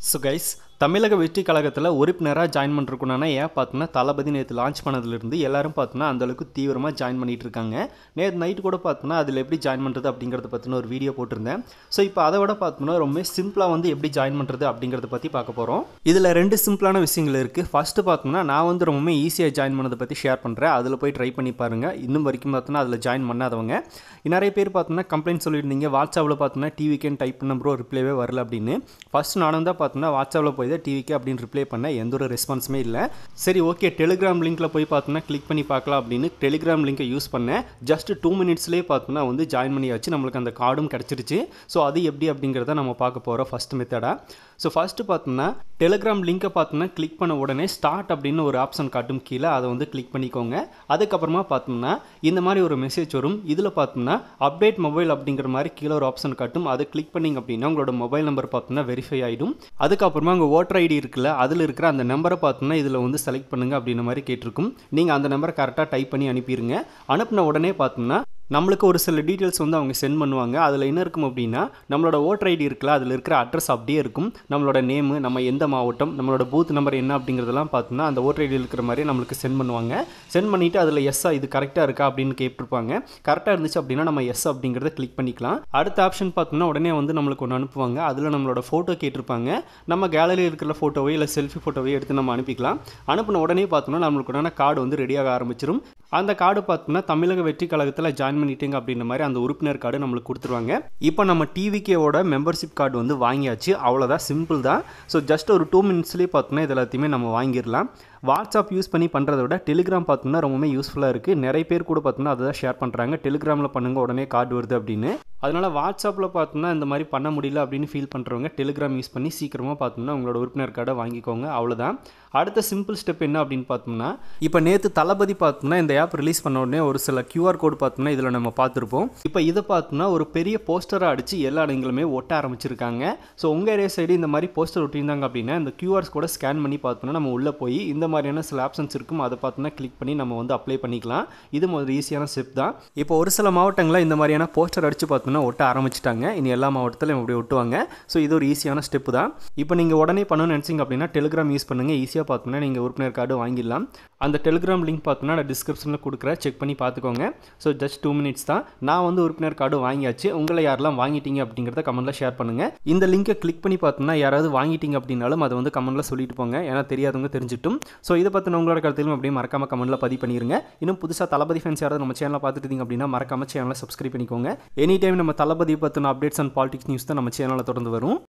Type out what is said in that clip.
So guys, தமிழக வெற்றி கழகத்தில் உறுப்பினராக ஜாயின் பண்ணிருக்கணும்னா ஏன் பார்த்தோன்னா தளபதி நேற்று லான்ச் பண்ணதுலேருந்து எல்லாரும் பார்த்தோன்னா அந்தளவுக்கு தீவிரமாக ஜாயின் பண்ணிகிட்டு இருக்காங்க. நேற்று நைட்டு கூட பார்த்தோன்னா அதில் எப்படி ஜாயின் பண்ணுறது அப்படிங்கிறத பற்றின ஒரு வீடியோ போட்டிருந்தேன். ஸோ இப்போ அதை விட பார்த்தோம்னா ரொம்ப சிம்பிளாக எப்படி ஜாயின் பண்ணுறது அப்படிங்கிறத பற்றி பார்க்க போகிறோம். இதில் ரெண்டு சிம்பிளான விஷயங்கள் இருக்குது. ஃபஸ்ட்டு பார்த்தோம்னா நான் ரொம்பவே ஈஸியாக ஜாயின் பண்ணதை பற்றி ஷேர் பண்ணுறேன். அதில் போய் ட்ரை பண்ணி பாருங்கள். இன்னும் வரைக்கும் பார்த்தோன்னா அதில் ஜாயின் பண்ணாதவங்க நிறைய பேர் பார்த்தோன்னா கம்ப்ளைண்ட் சொல்லியிருந்தீங்க. வாட்ஸ்அப்பில் பார்த்தோன்னா டிவிக்கேன்னு டைப் பண்ண ப்ரோ ரிப்ளைவே வரல அப்படின்னு. ஃபஸ்ட்டு நானும் தான் பார்த்தோன்னா வாட்ஸ்அப்பில் போய் டிவிக்கு அப்படின்னு ரிப்ளை பண்ண எந்த ஒரு ரெஸ்பான்ஸுமே இல்லை. சரி ஓகே, டெலிகிராம் லிங்க்ல போய் பார்த்தோன்னா கிளிக் பண்ணி பார்க்கலாம் அப்படின்னு டெலிகிராம் லிங்கை யூஸ் பண்ணேன். ஜஸ்ட் 2 மினிட்ஸ்லேயே பார்த்தோன்னா ஜாயின் பண்ணியாச்சு. நம்மளுக்கு அந்த கார்டும் கிடச்சிருச்சு. ஸோ அது எப்படி அப்படிங்கிறத நம்ம பார்க்க போகிறோம் ஃபஸ்ட் மெத்தடா. ஸோ ஃபஸ்ட்டு பார்த்தோன்னா டெலிகிராம் லிங்கை பார்த்தோன்னா கிளிக் பண்ண உடனே ஸ்டார்ட் அப்படின்னு ஒரு ஆப்ஷன் காட்டும் கீழே. அதை கிளிக் பண்ணிக்கோங்க. அதுக்கப்புறமா பார்த்தோம்னா இந்த மாதிரி ஒரு மெசேஜ் வரும். இதில் பார்த்தோம்னா அப்டேட் மொபைல் அப்படிங்கிற மாதிரி கீழே ஒரு ஆப்ஷன் காட்டும். அதை கிளிக் பண்ணிங்க அப்படின்னா உங்களோட மொபைல் நம்பர் பார்த்தோன்னா வெரிஃபை ஆகிடும். அதுக்கப்புறமா உங்கள் ஓட்டர் ஐடி இருக்குல்ல, அதில் இருக்கிற அந்த நம்பரை பார்த்தோன்னா இதில் செலக்ட் பண்ணுங்கள் அப்படின்ற மாதிரி கேட்டிருக்கும். நீங்கள் அந்த நம்பரை கரெக்டாக டைப் பண்ணி அனுப்பிடுங்க. அனுப்பின உடனே பார்த்தோம்னா நம்மளுக்கு ஒரு சில டீட்டெயில்ஸ் அவங்க சென்ட் பண்ணுவாங்க. அதில் என்ன இருக்கும் அப்படின்னா நம்மளோட ஓட்டர் ஐடி இருக்குல்ல, அதில் இருக்கிற அட்ரஸ் அப்படியே இருக்கும். நம்மளோட நேமு, நம்ம எந்த மாவட்டம், நம்மளோட பூத் நம்பர் என்ன அப்படிங்கிறதெல்லாம் பார்த்தோம்னா அந்த ஓட்டர் ஐடி இருக்கிற மாதிரி நம்மளுக்கு சென்ட் பண்ணுவாங்க. சென்ட் பண்ணிவிட்டு அதில் எஸ்ஸா இது கரெக்டாக இருக்கா அப்படின்னு கேட்டிருப்பாங்க. கரெக்டாக இருந்துச்சு அப்படின்னா நம்ம எஸ் அப்படிங்கிறத கிளிக் பண்ணிக்கலாம். அடுத்த ஆப்ஷன் பார்த்தோம்னா உடனே நம்மளுக்கு ஒன்று அனுப்புவாங்க. அதில் நம்மளோட ஃபோட்டோ கேட்டிருப்பாங்க. நம்ம கேலரியில் இருக்கிற ஃபோட்டோவை இல்லை செல்ஃபி ஃபோட்டோவை எடுத்து நம்ம அனுப்பிக்கலாம். அனுப்பின உடனே பார்த்தோம்னா நம்மளுக்கு கார்டு ரெடியாக ஆரம்பிச்சிடும். அந்த கார்டு பார்த்தோம்னா தமிழக வெற்றி கழகத்தில் ஜாயின் பண்ணிட்டீங்க அப்படின்ற மாதிரி அந்த உறுப்பினர் கார்டு நம்மளுக்கு கொடுத்துருவாங்க. இப்போ நம்ம டிவிகேவோட மெம்பர்ஷிப் கார்டு வாங்கியாச்சு. அவ்வளோதான், சிம்பிள் தான். ஸோ ஜஸ்ட் ஒரு 2 மினிட்ஸ்லேயே பார்த்தோம்னா இது எல்லாத்தையுமே நம்ம வாங்கிடலாம். வாட்ஸ்அப் யூஸ் பண்ணி பண்ணுறத விட டெலிகிராம் பார்த்தோம்னா ரொம்பவே யூஸ்ஃபுல்லாக இருக்குது. நிறைய பேர் கூட பார்த்தோம்னா அதை தான் ஷேர் பண்ணுறாங்க. டெலிகிராமில் பண்ணுங்கள் உடனே கார்டு வருது அப்படின்னு. அதனால் வாட்ஸ்அப்பில் பார்த்தோம்னா இந்த மாதிரி பண்ண முடியல அப்படின்னு ஃபீல் பண்ணுறவங்க டெலிகிராம் யூஸ் பண்ணி சீக்கிரமாக பார்த்தோம்னா உங்களோட உறுப்பினர் கார்டை வாங்கிக்கோங்க. அவ்வளோதான். அடுத்த சிம்பிள் ஸ்டெப் என்ன அப்படின்னு பார்த்தோம்னா, இப்போ நேற்று தளபதி பார்த்தோம்னா இந்த ஆப் ரிலீஸ் பண்ண உடனே ஒரு சில QR கோடு பார்த்தோம்னா இதில் நம்ம பார்த்துருப்போம். இப்போ இதை பார்த்தோம்னா ஒரு பெரிய போஸ்டராக அடித்து எல்லா இடங்களுமே ஒட்ட ஆரம்பிச்சிருக்காங்க. ஸோ உங்கள் ஏரியா சைடு இந்த மாதிரி போஸ்டர் ஒட்டியிருந்தாங்க அப்படின்னா இந்த QR கோடை ஸ்கேன் பண்ணி பார்த்தோம்னா நம்ம உள்ளே போய் இந்த மாதிரியான சில ஆப்ஷன்ஸ் இருக்கும். அதை பார்த்தோம்னா கிளிக் பண்ணி நம்ம அப்ளை பண்ணிக்கலாம். இது ஒரு ஈஸியான ஸ்டெப் தான். இப்போ ஒரு சில மாவட்டங்களில் இந்த மாதிரியான போஸ்டர் அடித்து பார்த்தோம்னா ஒட்ட ஆரம்பிச்சிட்டாங்க. இனி எல்லா மாவட்டத்திலும் இப்படி ஒட்டுவாங்க. ஸோ இது ஒரு ஈஸியான ஸ்டெப் தான். இப்போ நீங்கள் உடனே பண்ணணும்னு நினச்சிங்க அப்படின்னா டெலிகிராம் யூஸ் பண்ணுங்கள். ஈஸியாக பார்த்தோம்னா நீங்கள் உறுப்பினர் கார்டு வாங்கிடலாம். அந்த டெலிகிராம் லிங்க் பார்த்தோம்னா நான் டிஸ்கிரிப்ஷனில் கொடுக்குறேன், செக் பண்ணி பார்த்துக்கோங்க. ஸோ ஜஸ்ட் 2 மினிட்ஸ் தான். நான் உறுப்பினர் கார்டு வாங்கியாச்சு. உங்களை யாரெல்லாம் வாங்கிட்டீங்க அப்படிங்கிறத கமெண்ட்டில் ஷேர் பண்ணுங்கள். இந்த லிங்கை கிளிக் பண்ணி பார்த்தோம்னா யாராவது வாங்கிட்டீங்க அப்படின்னாலும் அதை கமெண்ட்டில் சொல்லிட்டு போங்க. ஏன்னா தெரியாதவங்க தெரிஞ்சிட்டும். ஸோ இதை பற்றின உங்களோட கருத்துகளும் அப்படியே மறக்காம கமெண்ட்டில் பதிவு பண்ணிடுங்க. இன்னும் புதுசாக தளபதி ஃபேன்ஸ் யாராவது நம்ம சேனலை பார்த்துட்டு இருந்தீங்க அப்படின்னா மறக்காம சேனலை சப்ஸ்கிரைப் பண்ணிக்கோங்க. எனி டைம் நம்ம தளபதி பற்றின அப்டேட்ஸ் அண்ட் பாலிடிக்ஸ் நியூஸ் தான் நம்ம சேனலில் தொடர்ந்து வரும்.